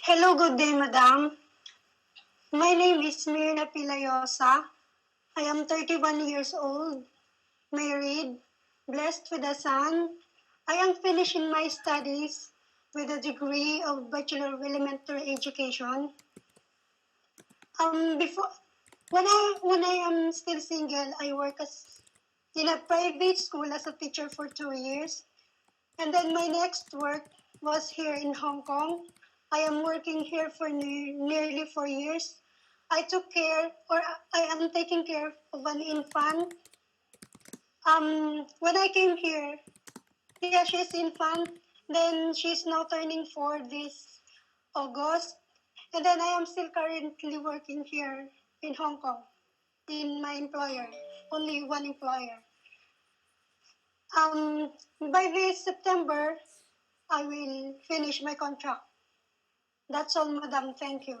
Hello, good day, madam. My name is Mirna Pilayosa. I am 31 years old, married, blessed with a son. I am finishing my studies with a degree of Bachelor of Elementary Education. Before when I am still single, I work as in a private school as a teacher for 2 years. And then my next work was here in Hong Kong. I am working here for nearly 4 years. I took care, or I am taking care of an infant. When I came here, yeah, she's infant. Then she's now turning 4 this August. And then I am still currently working here in Hong Kong in my employer, only one employer. By this September, I will finish my contract. That's all, madam. Thank you.